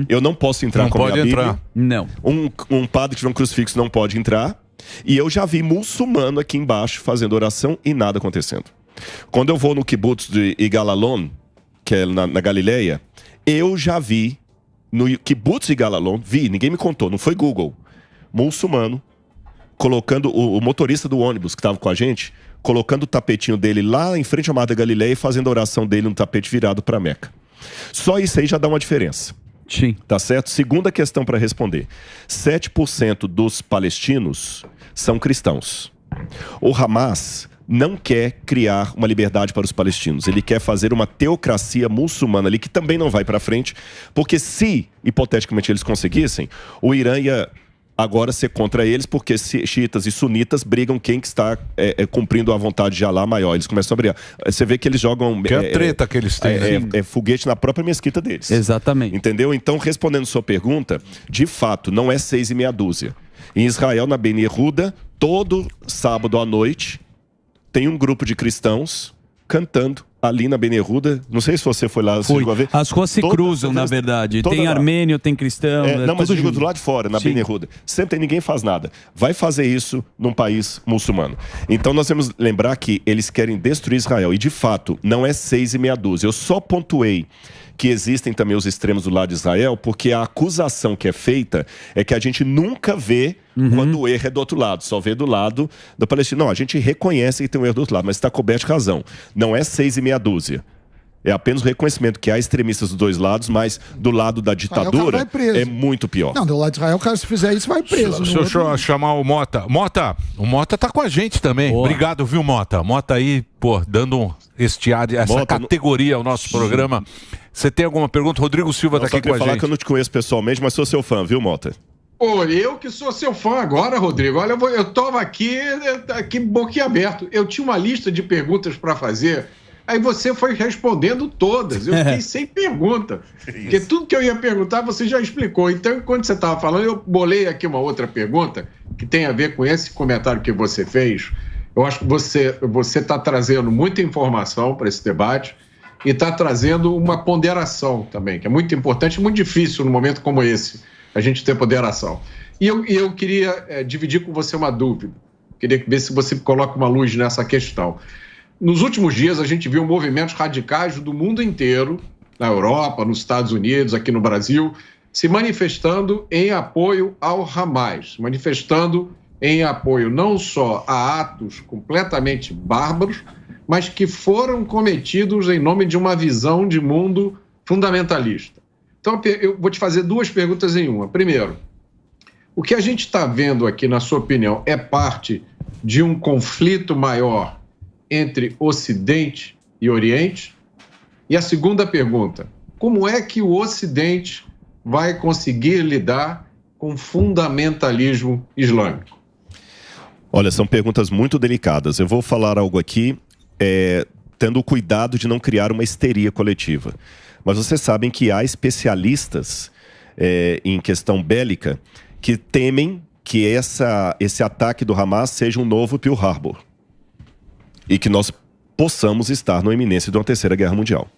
S3: eu não posso entrar com a minha Bíblia.
S2: Não.
S3: Um padre que tiver um crucifixo não pode entrar. E eu já vi muçulmano aqui embaixo fazendo oração e nada acontecendo. Quando eu vou no kibbutz de Igalalon, que é na Galileia, eu já vi no kibbutz de Igalalon, ninguém me contou, não foi Google, muçulmano, colocando o motorista do ônibus que estava com a gente, colocando o tapetinho dele lá em frente ao Mar da Galileia e fazendo a oração dele no tapete virado para Meca. Só isso aí já dá uma diferença.
S2: Sim.
S3: Tá certo? Segunda questão para responder. 7% dos palestinos são cristãos. O Hamas não quer criar uma liberdade para os palestinos. Ele quer fazer uma teocracia muçulmana ali, que também não vai para frente, porque se, hipoteticamente, eles conseguissem, o Irã ia agora ser contra eles, porque xiitas e sunitas brigam quem que está cumprindo a vontade de Alá maior. Eles começam a brigar. Você vê que eles jogam...
S1: Que é a treta que eles têm.
S3: Foguete na própria mesquita deles.
S2: Exatamente.
S3: Entendeu? Então, respondendo sua pergunta, de fato, não é 6 e meia dúzia. Em Israel, na Ben Yehuda, todo sábado à noite, tem um grupo de cristãos cantando ali na Ben Yehuda. Não sei se você foi lá.
S2: As ruas se cruzam, na verdade. Tem armênio, tem cristão.
S3: Não, mas eu digo do lado de fora, na Ben Yehuda. Sempre ninguém faz nada. Vai fazer isso num país muçulmano. Então nós temos que lembrar que eles querem destruir Israel. E de fato, não é 6 e meia dúzia. Eu só pontuei que existem também os extremos do lado de Israel, porque a acusação que é feita é que a gente nunca vê quando o erro é do outro lado, só vê do lado do palestino. Não, a gente reconhece que tem um erro do outro lado, mas está coberto de razão. Não é 6 e meia dúzia. É apenas o reconhecimento que há extremistas dos dois lados, mas do lado da ditadura é muito pior.
S4: Não, do lado de Israel, o cara se fizer isso vai preso.
S1: Deixa eu chamar o Mota. Mota, o Mota tá com a gente também.
S2: Boa.
S1: Obrigado, viu, Mota? Mota aí, pô, dando essa
S3: Mota,
S1: categoria ao nosso programa. Você tem alguma pergunta? Rodrigo Silva tá aqui com a gente.
S3: Falar que eu não te conheço pessoalmente, mas sou seu fã, viu, Mota?
S6: Pô, eu que sou seu fã agora, Rodrigo. Olha, eu tava aqui boquiaberto. Eu tinha uma lista de perguntas para fazer. Aí você foi respondendo todas. Eu fiquei sem pergunta. Porque tudo que eu ia perguntar, você já explicou. Então, enquanto você estava falando, eu bolei aqui uma outra pergunta que tem a ver com esse comentário que você fez. Eu acho que você está trazendo muita informação para esse debate e está trazendo uma ponderação também, que é muito importante e muito difícil num momento como esse, a gente ter ponderação. E eu queria dividir com você uma dúvida. Queria ver se você coloca uma luz nessa questão. Nos últimos dias, a gente viu movimentos radicais do mundo inteiro, na Europa, nos Estados Unidos, aqui no Brasil, se manifestando em apoio ao Hamas, manifestando em apoio não só a atos completamente bárbaros, mas que foram cometidos em nome de uma visão de mundo fundamentalista. Então, eu vou te fazer duas perguntas em uma. Primeiro, o que a gente está vendo aqui, na sua opinião, é parte de um conflito maior entre Ocidente e Oriente? E a segunda pergunta, como é que o Ocidente vai conseguir lidar com fundamentalismo islâmico?
S3: Olha, são perguntas muito delicadas. Eu vou falar algo aqui, tendo o cuidado de não criar uma histeria coletiva. Mas vocês sabem que há especialistas em questão bélica que temem que esse ataque do Hamas seja um novo Pearl Harbor. E que nós possamos estar na iminência de uma terceira guerra mundial.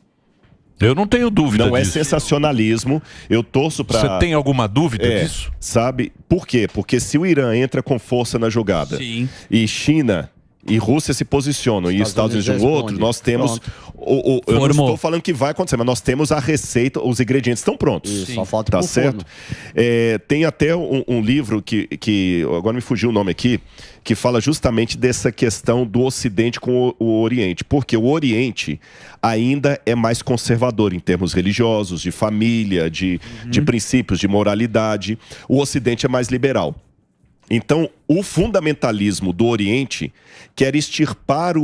S1: Eu não tenho dúvida
S3: disso. Não é sensacionalismo. Eu torço para...
S1: Você tem alguma dúvida disso?
S3: Sabe? Por quê? Porque se o Irã entra com força na jogada e China e Rússia se posicionam e Estados Unidos de um outro, nós temos... eu não estou falando que vai acontecer, mas nós temos a receita, os ingredientes estão prontos.
S5: Isso, só falta
S3: tá certo? Tem até um livro que agora me fugiu o nome aqui, que fala justamente dessa questão do Ocidente com o Oriente. Porque o Oriente ainda é mais conservador em termos religiosos, de família, de princípios, de moralidade. O Ocidente é mais liberal. Então, o fundamentalismo do Oriente quer extirpar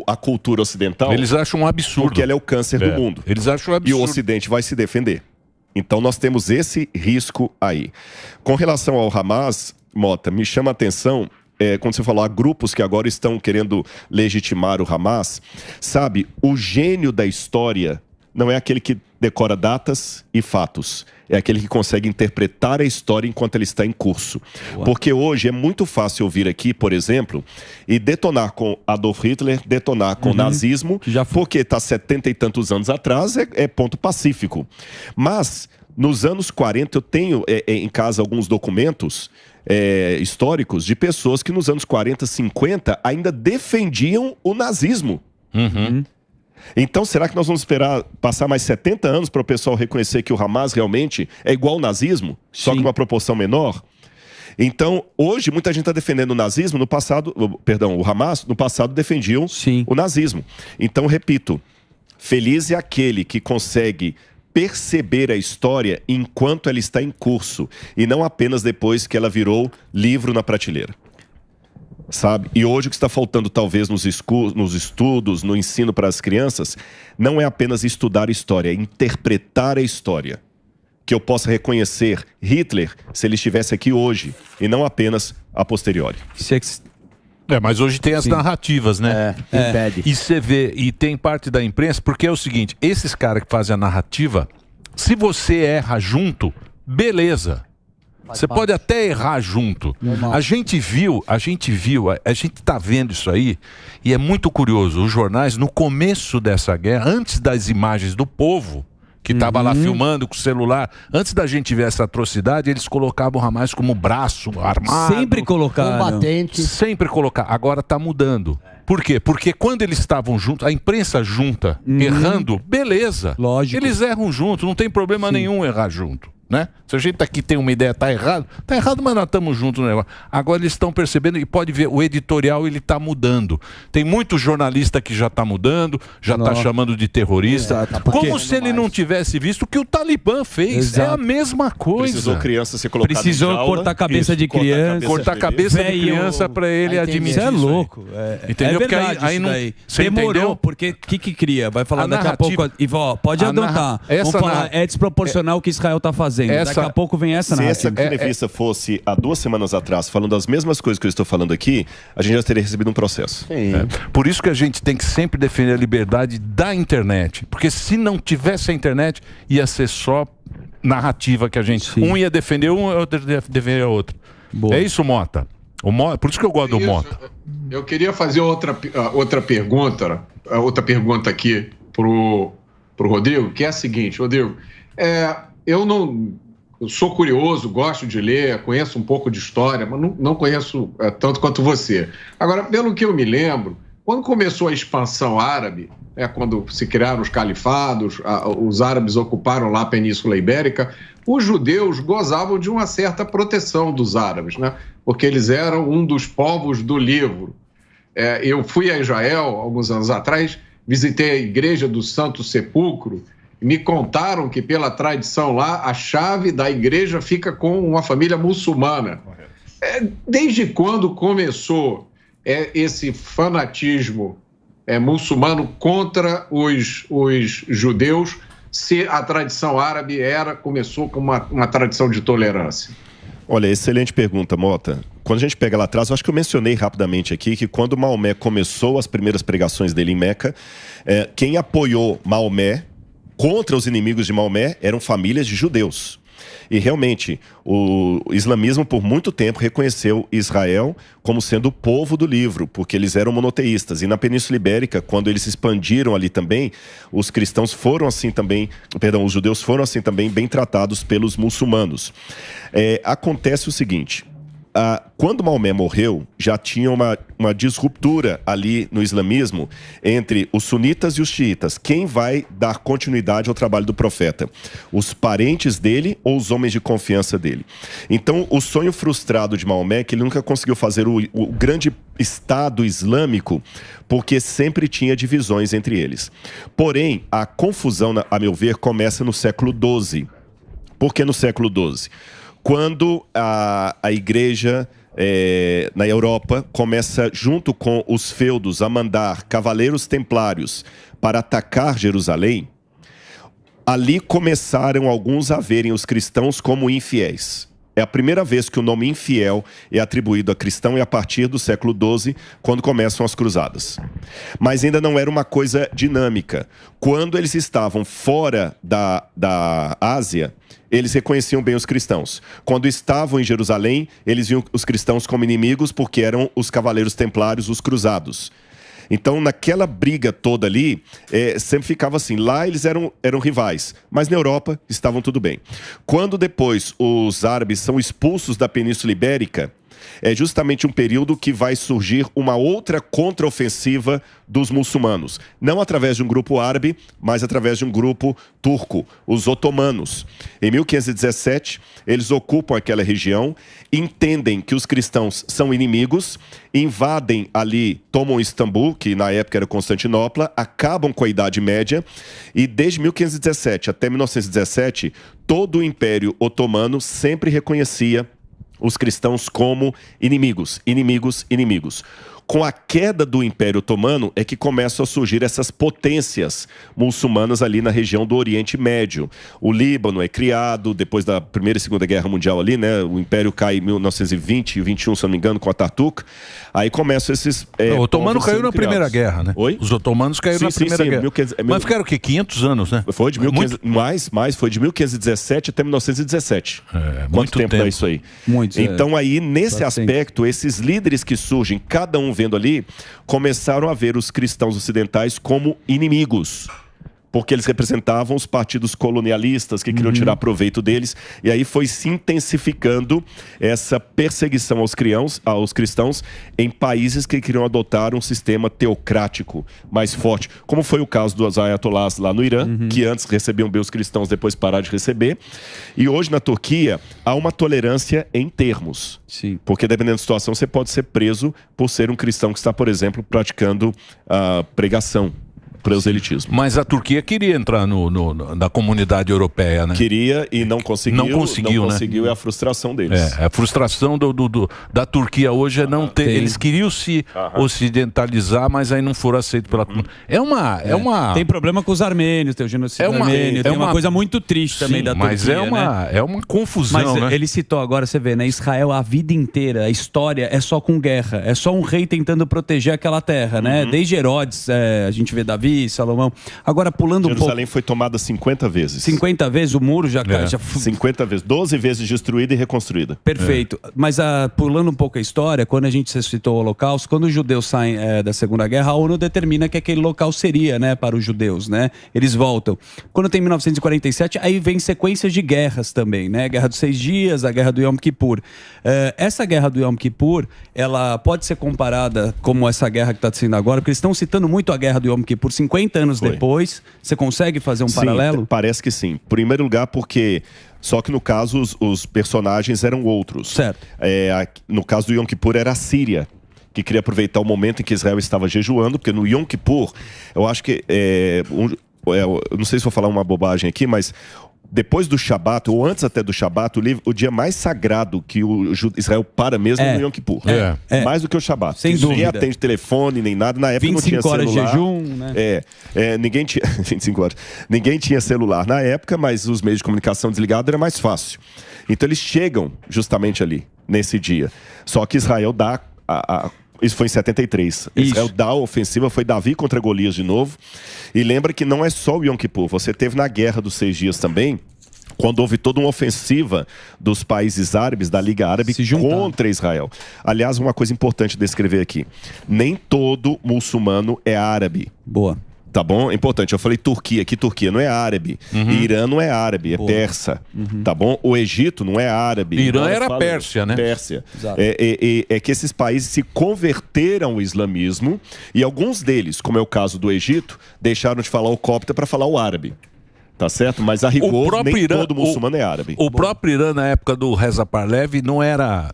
S3: a cultura ocidental.
S1: Eles acham um absurdo.
S3: Porque ela é o câncer do mundo.
S1: Eles acham um absurdo.
S3: E o Ocidente vai se defender. Então, nós temos esse risco aí. Com relação ao Hamas, Mota, me chama a atenção... quando você falou, há grupos que agora estão querendo legitimar o Hamas. Sabe, o gênio da história não é aquele que decora datas e fatos. É aquele que consegue interpretar a história enquanto ela está em curso. Uau. Porque hoje é muito fácil ouvir aqui, por exemplo, e detonar com Adolf Hitler, detonar com o nazismo, porque está 70 e tantos anos atrás, é ponto pacífico. Mas, nos anos 40, eu tenho em casa alguns documentos históricos de pessoas que nos anos 40, 50 ainda defendiam o nazismo. Então, será que nós vamos esperar passar mais 70 anos para o pessoal reconhecer que o Hamas realmente é igual ao nazismo, só que uma proporção menor? Então, hoje, muita gente está defendendo o nazismo, no passado, perdão, o Hamas, no passado defendiam o nazismo. Então, repito, feliz é aquele que consegue perceber a história enquanto ela está em curso, e não apenas depois que ela virou livro na prateleira. Sabe? E hoje o que está faltando talvez nos estudos, no ensino para as crianças, não é apenas estudar a história, é interpretar a história. Que eu possa reconhecer Hitler se ele estivesse aqui hoje, e não apenas a posteriori.
S1: Mas hoje tem as narrativas, né? E você vê, e tem parte da imprensa, porque é o seguinte, esses caras que fazem a narrativa, se você erra junto, beleza. Você pode até errar junto. A gente tá vendo isso aí, e é muito curioso, os jornais, no começo dessa guerra, antes das imagens do povo, que estava lá filmando com o celular, antes da gente ver essa atrocidade, eles colocavam o Hamas como braço armado.
S2: Sempre colocaram.
S1: Combatente. Sempre colocar. Agora está mudando. Por quê? Porque quando eles estavam juntos, a imprensa junta, errando, beleza.
S2: Lógico.
S1: Eles erram junto, não tem problema nenhum errar junto. Né? Se a gente aqui tem uma ideia, tá errado, mas nós estamos juntos no negócio. Agora eles estão percebendo, e pode ver, o editorial ele está mudando. Tem muito jornalista que já está mudando, já está chamando de terrorista. Como se ele não tivesse visto o que o Talibã fez. É a mesma coisa.
S3: Precisou criança ser colocada em jaula.
S2: Cortar a cabeça de criança.
S1: Cortar a cabeça de criança para ele admitir.
S2: Isso é louco.
S1: Entendeu?
S2: É verdade, aí não. Demorou, entendeu? Porque o que cria? Vai falar daqui a pouco. Ivo, pode adotar. Vamos falar, é desproporcional o que Israel está fazendo. Daqui a pouco vem essa narrativa.
S3: Se essa entrevista fosse há 2 semanas atrás, falando as mesmas coisas que eu estou falando aqui, a gente já teria recebido um processo.
S1: Por isso que a gente tem que sempre defender a liberdade da internet. Porque se não tivesse a internet, ia ser só narrativa que a gente... Um ia defender um, outro ia defender o outro. Boa. É isso, Mota. Por isso que eu gosto do Mota.
S6: Eu queria fazer outra pergunta aqui pro Rodrigo, que é a seguinte, Rodrigo, eu sou curioso, gosto de ler, conheço um pouco de história, mas não conheço tanto quanto você. Agora, pelo que eu me lembro, quando começou a expansão árabe, quando se criaram os califados, os árabes ocuparam lá a Península Ibérica, os judeus gozavam de uma certa proteção dos árabes, né? Porque eles eram um dos povos do livro. Eu fui a Israel alguns anos atrás, visitei a igreja do Santo Sepulcro, me contaram que, pela tradição lá, a chave da igreja fica com uma família muçulmana. Desde quando começou esse fanatismo muçulmano contra os judeus, se a tradição árabe começou com uma tradição de tolerância?
S3: Olha, excelente pergunta, Mota. Quando a gente pega lá atrás, eu acho que eu mencionei rapidamente aqui que quando Maomé começou as primeiras pregações dele em Meca, quem apoiou Maomé contra os inimigos de Maomé eram famílias de judeus. E realmente, o islamismo por muito tempo reconheceu Israel como sendo o povo do livro, porque eles eram monoteístas. E na Península Ibérica, quando eles se expandiram ali também, os cristãos foram assim também, os judeus foram assim também bem tratados pelos muçulmanos. Acontece o seguinte... Quando Maomé morreu, já tinha uma disruptura ali no islamismo entre os sunitas e os xiitas. Quem vai dar continuidade ao trabalho do profeta? Os parentes dele ou os homens de confiança dele? Então, o sonho frustrado de Maomé é que ele nunca conseguiu fazer o grande Estado Islâmico, porque sempre tinha divisões entre eles. Porém, a confusão, a meu ver, começa no século XII. Por que no século XII? Quando a igreja na Europa começa, junto com os feudos, a mandar cavaleiros templários para atacar Jerusalém, ali começaram alguns a verem os cristãos como infiéis. É a primeira vez que o nome infiel é atribuído a cristão, e a partir do século XII, quando começam as cruzadas. Mas ainda não era uma coisa dinâmica. Quando eles estavam fora da Ásia, eles reconheciam bem os cristãos. Quando estavam em Jerusalém, eles viam os cristãos como inimigos, porque eram os cavaleiros templários, os cruzados. Então, naquela briga toda ali, sempre ficava assim. Lá eles eram rivais, mas na Europa estavam tudo bem. Quando depois os árabes são expulsos da Península Ibérica, é justamente um período que vai surgir uma outra contraofensiva dos muçulmanos. Não através de um grupo árabe, mas através de um grupo turco, os otomanos. Em 1517, eles ocupam aquela região, entendem que os cristãos são inimigos, invadem ali, tomam Istambul, que na época era Constantinopla, acabam com a Idade Média, e desde 1517 até 1917, todo o Império Otomano sempre reconhecia os cristãos como inimigos, inimigos, inimigos. Com a queda do Império Otomano é que começam a surgir essas potências muçulmanas ali na região do Oriente Médio. O Líbano é criado depois da Primeira e Segunda Guerra Mundial ali, né? O Império cai em 1920 e 21, se não me engano, com Ataturk. Aí começam esses...
S1: o otomano caiu na Primeira Guerra, né?
S3: Oi?
S1: Os otomanos caíram na Primeira Guerra. Mas ficaram o quê? 500 anos, né?
S3: Foi de 1500, mais, foi de 1517 até 1917. Quanto tempo é isso aí?
S2: Muito.
S3: Então aí, nesse aspecto, esses líderes que surgem, cada um vendo ali, começaram a ver os cristãos ocidentais como inimigos, porque eles representavam os partidos colonialistas que queriam tirar proveito deles, e aí foi se intensificando essa perseguição aos cristãos em países que queriam adotar um sistema teocrático mais forte, como foi o caso dos ayatollahs lá no Irã, que antes recebiam bem os cristãos, depois pararam de receber, e hoje na Turquia há uma tolerância em termos.
S2: Sim.
S3: Porque dependendo da situação, você pode ser preso por ser um cristão que está, por exemplo, praticando a pregação, proselitismo.
S1: Mas a Turquia queria entrar na comunidade europeia, né?
S3: Queria e não conseguiu.
S1: Não conseguiu,
S3: né? É a frustração deles.
S1: A frustração da Turquia hoje é não ter. Eles queriam se ocidentalizar, mas aí não foram aceitos pela comunidade.
S2: Tem problema com os armênios, tem o genocídio armênio, tem uma coisa muito triste também da Turquia.
S1: Mas é uma confusão,
S2: mas
S1: né?
S2: ele citou agora, você vê, né? Israel, a vida inteira, a história é só com guerra. É só um rei tentando proteger aquela terra, né? Desde Herodes, a gente vê Davi, Salomão. Agora, pulando um pouco...
S3: Jerusalém foi tomada 50 vezes.
S2: 50 vezes? O muro já...
S3: 50 vezes. 12 vezes destruída e reconstruída.
S2: Perfeito. Mas pulando um pouco a história, quando a gente citou o Holocausto, quando os judeus saem da Segunda Guerra, a ONU determina que aquele local seria, né, para os judeus, né? Eles voltam. Quando tem 1947, aí vem sequências de guerras também, né? Guerra dos 6 Dias, a Guerra do Yom Kippur. Essa Guerra do Yom Kippur, ela pode ser comparada como essa guerra que está sendo agora, porque eles estão citando muito a Guerra do Yom Kippur 50 anos depois. Você consegue fazer um paralelo?
S3: Parece que sim. Em primeiro lugar, porque... Só que no caso, os personagens eram outros.
S2: Certo.
S3: No caso do Yom Kippur, era a Síria, que queria aproveitar o momento em que Israel estava jejuando, porque no Yom Kippur, eu acho que... eu não sei se vou falar uma bobagem aqui, mas... Depois do Shabat, ou antes até do Shabat, o dia mais sagrado que o Israel para mesmo é no Yom Kippur. Mais do que o Shabat.
S2: Sem dúvida.
S3: Ninguém atende telefone, nem nada. Na época não tinha celular.
S2: 25 horas de jejum, né?
S3: Ninguém tinha... 25 horas. Ninguém tinha celular na época, mas os meios de comunicação desligados era mais fácil. Então eles chegam justamente ali, nesse dia. Só que Israel dá... Isso foi em 73. Israel dá a ofensiva, foi Davi contra Golias de novo. E lembra que não é só o Yom Kippur. Você teve na Guerra dos 6 Dias também, quando houve toda uma ofensiva dos países árabes, da Liga Árabe, contra Israel. Aliás, uma coisa importante de descrever aqui. Nem todo muçulmano é árabe.
S2: Boa.
S3: Tá bom? É importante. Eu falei Turquia, que Turquia não é árabe. Irã não é árabe, é persa. Tá bom? O Egito não é árabe.
S1: Irã era Pérsia, né?
S3: Pérsia. É que esses países se converteram ao islamismo e alguns deles, como é o caso do Egito, deixaram de falar o copta para falar o árabe. Tá certo? Mas a rigor, nem todo muçulmano é árabe.
S1: O próprio Irã, na época do Reza Pahlavi, não era...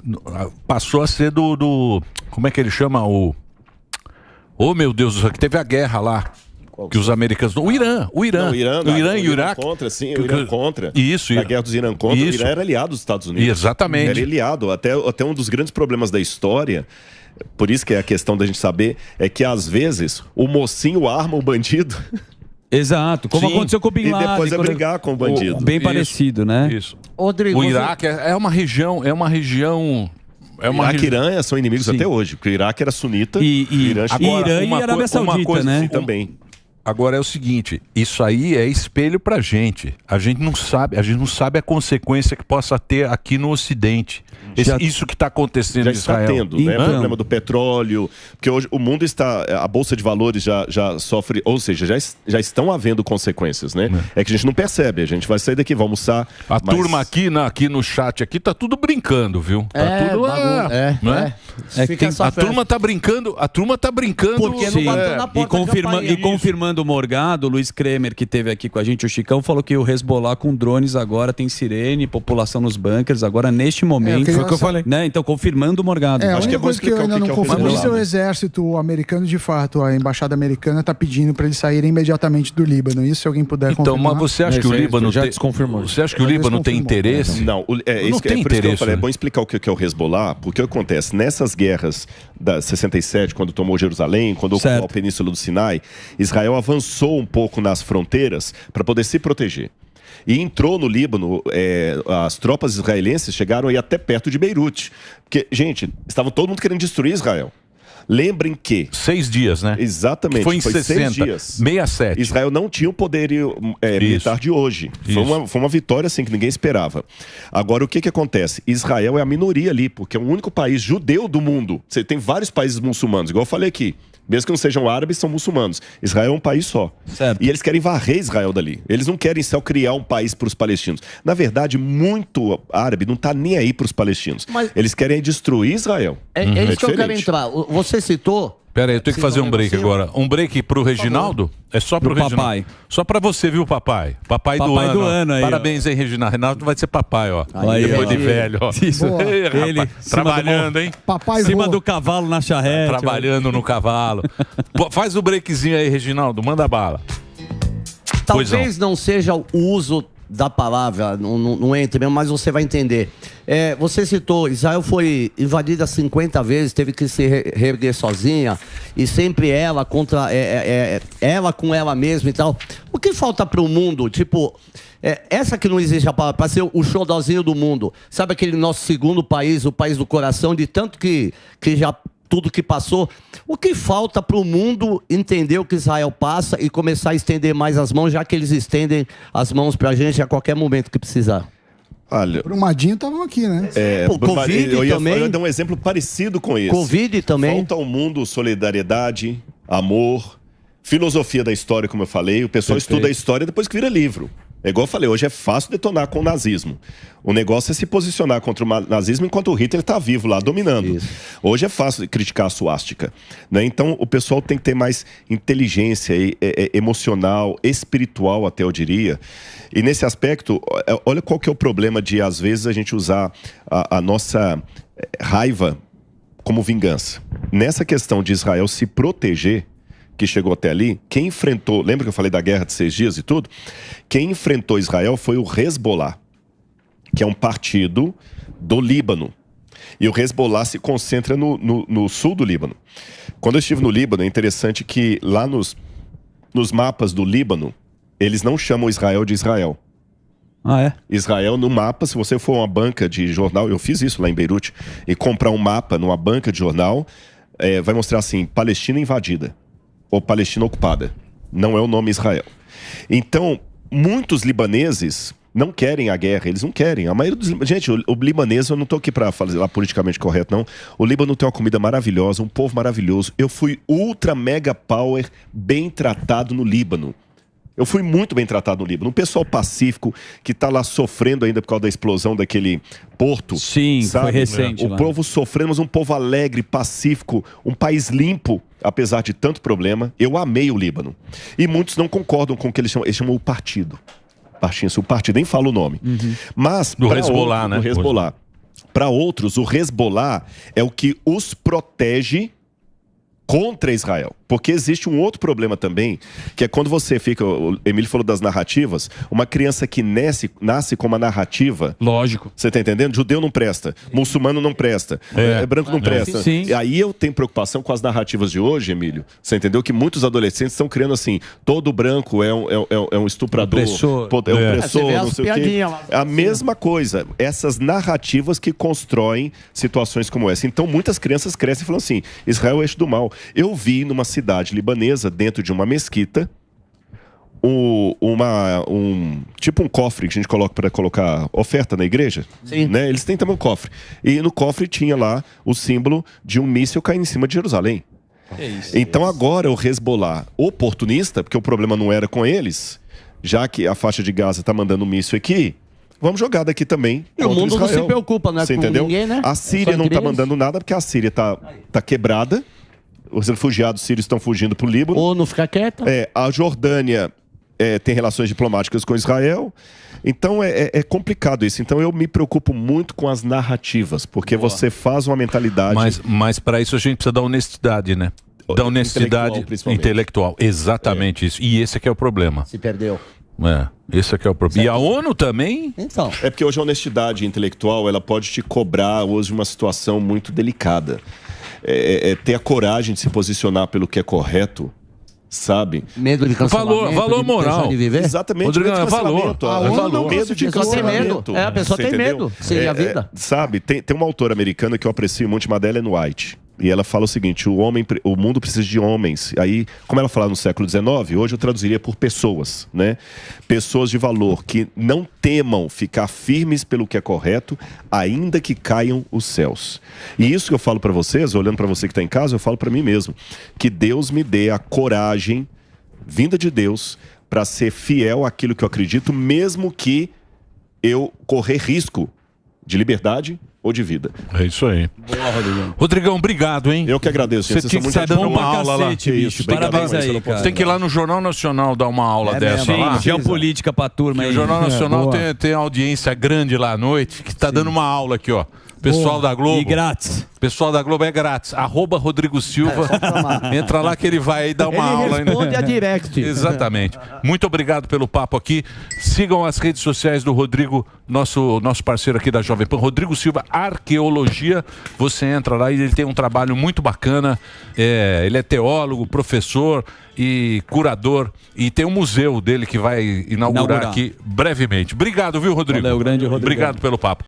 S1: Passou a ser do como é que ele chama? Oh, meu Deus, que teve a guerra lá. Que os americanos... O Irã e o Iraque.
S3: Contra, sim, o Irã contra.
S1: Isso.
S3: A guerra dos Irã contra.
S1: Isso.
S3: O Irã era aliado dos Estados Unidos.
S1: Exatamente.
S3: Era aliado. Até um dos grandes problemas da história, por isso que é a questão da gente saber, é que às vezes o mocinho arma o bandido...
S2: Exato, como aconteceu com o Bin Laden.
S3: E depois brigar com o bandido.
S2: Bem parecido, né?
S1: Isso.
S5: Rodrigo,
S1: o Iraque é uma região...
S3: Iraque e Irã são inimigos até hoje, porque o Iraque era sunita
S2: e Irã e Arábia Saudita, né?
S3: Também.
S1: Agora é o seguinte, isso aí é espelho pra gente. A gente não sabe a consequência que possa ter aqui no Ocidente. Isso que está acontecendo em Israel.
S3: Já está tendo, né? O problema do petróleo, porque hoje o mundo está, a Bolsa de Valores já sofre, ou seja, já estão havendo consequências, né? É que a gente não percebe, a gente vai sair daqui, vai almoçar.
S1: A turma aqui no chat aqui tá tudo brincando, viu? Tá tudo a turma tá brincando,
S2: porque não bateu na porta e confirmando o Morgado, o Luiz Kremer, que esteve aqui com a gente, o Chicão, falou que o Hezbollah com drones agora tem sirene, população nos bunkers, agora neste momento. Foi o que eu falei. Né? Então, confirmando o Morgado.
S4: A única coisa que eu ainda não confirmo é o exército americano, de fato, a embaixada americana está pedindo para eles saírem imediatamente do Líbano. Isso, se alguém puder confirmar.
S1: Então, mas você acha que o Líbano
S3: já desconfirmou?
S1: Você acha que o Líbano tem interesse?
S3: Não,
S1: não tem
S3: por isso que eu
S1: interesse.
S3: falei, é bom explicar o que é o Hezbollah, porque o que acontece nessas guerras da 67, quando tomou Jerusalém, quando ocupou a Península do Sinai, Israel avançou um pouco nas fronteiras para poder se proteger. E entrou no Líbano, as tropas israelenses chegaram aí até perto de Beirute. Porque, gente, estava todo mundo querendo destruir Israel. Lembrem que...
S1: 6 dias, né?
S3: Exatamente.
S1: Foi em 60,
S3: 6 dias.
S1: 67.
S3: Israel não tinha o poder militar de hoje. Foi uma vitória assim que ninguém esperava. Agora, o que acontece? Israel é a minoria ali, porque é o único país judeu do mundo. Você tem vários países muçulmanos, igual eu falei aqui. Mesmo que não sejam árabes, são muçulmanos. Israel é um país só.
S2: Certo.
S3: E eles querem varrer Israel dali. Eles não querem só criar um país para os palestinos. Na verdade, muito árabe não está nem aí para os palestinos. Eles querem destruir Israel.
S5: É isso que eu quero entrar. Você citou...
S1: Pera aí, eu tenho que fazer um break agora. Um break pro Reginaldo? É só pro Reginaldo. Papai. Só pra você, viu, papai? Papai do ano.
S2: Aí,
S1: parabéns aí, Reginaldo. Reginaldo vai ser papai, ó.
S2: Aí,
S1: depois de velho, ó.
S2: Isso.
S1: Ei, rapaz,
S2: ele
S1: trabalhando, hein?
S4: Papai
S2: cima do cavalo na charrete.
S1: Trabalhando no cavalo. Pô, faz o breakzinho aí, Reginaldo. Manda bala.
S5: Talvez não seja o uso da palavra, não entre mesmo, mas você vai entender. Você citou, Israel foi invadida 50 vezes, teve que se reerguer sozinha, e sempre ela contra ela com ela mesma e tal. O que falta para o mundo? Tipo, essa que não existe a palavra, para ser o xodózinho do mundo. Sabe aquele nosso segundo país, o país do coração, de tanto que já tudo que passou. O que falta para o mundo entender o que Israel passa e começar a estender mais as mãos, já que eles estendem as mãos para a gente a qualquer momento que precisar?
S3: Olha,
S4: Brumadinho estavam aqui, né?
S5: Covid também.
S3: Eu ia dar um exemplo parecido com esse.
S5: Covid também.
S3: Falta ao mundo solidariedade, amor, filosofia da história, como eu falei. O pessoal estuda a história depois que vira livro. É igual eu falei, hoje é fácil detonar com o nazismo. O negócio é se posicionar contra o nazismo enquanto o Hitler está vivo lá, dominando. Isso. Hoje é fácil criticar a suástica, né? Então, o pessoal tem que ter mais inteligência emocional, espiritual até, eu diria. E nesse aspecto, olha qual que é o problema de, às vezes, a gente usar a nossa raiva como vingança. Nessa questão de Israel se proteger, que chegou até ali, quem enfrentou... Lembra que eu falei da guerra de 6 dias e tudo? Quem enfrentou Israel foi o Hezbollah, que é um partido do Líbano. E o Hezbollah se concentra no sul do Líbano. Quando eu estive no Líbano, é interessante que lá nos mapas do Líbano, eles não chamam Israel de Israel.
S2: Ah, é?
S3: Israel, no mapa, se você for uma banca de jornal, eu fiz isso lá em Beirute, e comprar um mapa numa banca de jornal, vai mostrar assim, Palestina invadida. Ou Palestina ocupada. Não é o nome Israel. Então, muitos libaneses não querem a guerra, eles não querem. A maioria dos... Gente, o libanês, eu não estou aqui para falar politicamente correto, não. O Líbano tem uma comida maravilhosa, um povo maravilhoso. Eu fui ultra mega power bem tratado no Líbano. Eu fui muito bem tratado no Líbano. Um pessoal pacífico que está lá sofrendo ainda por causa da explosão daquele porto.
S2: Sim, sabe? Foi recente.
S3: O povo sofrendo, mas um povo alegre, pacífico, um país limpo, apesar de tanto problema. Eu amei o Líbano. E muitos não concordam com o que eles chamam o partido. O partido, nem fala o nome.
S1: Uhum.
S3: Mas
S1: do Hezbollah, né?
S3: Do Hezbollah. Para outros, o Hezbollah é o que os protege contra Israel. Porque existe um outro problema também, que é quando você fica... O Emílio falou das narrativas. Uma criança que nasce com uma narrativa...
S2: Lógico.
S3: Você tá entendendo? Judeu não presta. Muçulmano não presta. Branco não presta.
S2: Sim.
S3: E aí eu tenho preocupação com as narrativas de hoje, Emílio. Você entendeu? Que muitos adolescentes estão criando assim... Todo branco é um estuprador.
S2: Opressor.
S3: É um opressor, não sei o quê. A mesma coisa. Essas narrativas que constroem situações como essa. Então muitas crianças crescem falando assim... Israel é o eixo do mal. Eu vi numa cidade libanesa, dentro de uma mesquita, tipo um cofre que a gente coloca para colocar oferta na igreja.
S5: Sim.
S3: Né? Eles têm também um cofre. E no cofre tinha lá o símbolo de um míssil caindo em cima de Jerusalém. Então agora o Hezbollah oportunista, porque o problema não era com eles, já que a faixa de Gaza está mandando um míssil aqui, vamos jogar daqui também.
S5: E o mundo não se preocupa, né?
S3: Você
S5: com
S3: entendeu?
S5: ninguém, né?
S3: A Síria não está mandando nada porque a Síria tá quebrada. Os refugiados sírios estão fugindo para o Líbano.
S5: Ou não ficar quieta.
S3: A Jordânia tem relações diplomáticas com Israel. Então é complicado isso. Então eu me preocupo muito com as narrativas, porque você faz uma mentalidade...
S1: Mas para isso a gente precisa da honestidade, né? Da honestidade intelectual. Exatamente isso. E esse é que é o problema.
S5: Se perdeu.
S1: Esse é que é o problema. E a ONU também?
S5: Então.
S3: É porque hoje a honestidade intelectual ela pode te cobrar hoje uma situação muito delicada. Ter a coragem de se posicionar pelo que é correto, sabe?
S5: Medo de cancelamento.
S1: Valor moral.
S5: De viver?
S3: Exatamente.
S1: Rodrigo,
S3: medo de cancelamento.
S5: Medo de cancelamento. A pessoa tem medo. Seria a vida.
S3: Sabe, tem uma autora americana que eu aprecio muito, chamada Ellen White. E ela fala o seguinte: o mundo precisa de homens. Aí, como ela fala no século XIX, hoje eu traduziria por pessoas, né? Pessoas de valor que não temam ficar firmes pelo que é correto, ainda que caiam os céus. E isso que eu falo para vocês, olhando para você que está em casa, eu falo para mim mesmo: que Deus me dê a coragem, vinda de Deus, para ser fiel àquilo que eu acredito, mesmo que eu correr risco de liberdade ou de vida.
S1: É isso aí.
S5: Boa, Rodrigão.
S1: Rodrigão, obrigado, hein?
S3: Eu que agradeço.
S1: Você tinha que estar dando uma aula lá.
S2: Bicho. Parabéns aí, cara.
S1: Você tem que ir lá no Jornal Nacional dar uma aula dessa lá.
S2: Geopolítica pra turma aí.
S1: O Jornal Nacional tem audiência grande lá à noite, que está dando uma aula aqui, ó. Pessoal da Globo.
S2: E grátis.
S1: Pessoal da Globo é grátis. @Rodrigo Silva. Entra lá que ele vai aí dar uma aula.
S5: Ele responde a direct.
S1: Exatamente. Muito obrigado pelo papo aqui. Sigam as redes sociais do Rodrigo, nosso parceiro aqui da Jovem Pan. Rodrigo Silva, Arqueologia. Você entra lá e ele tem um trabalho muito bacana. Ele é teólogo, professor e curador. E tem um museu dele que vai inaugurar aqui brevemente. Obrigado, viu, Rodrigo?
S2: Valeu, grande Rodrigo.
S1: Obrigado pelo papo.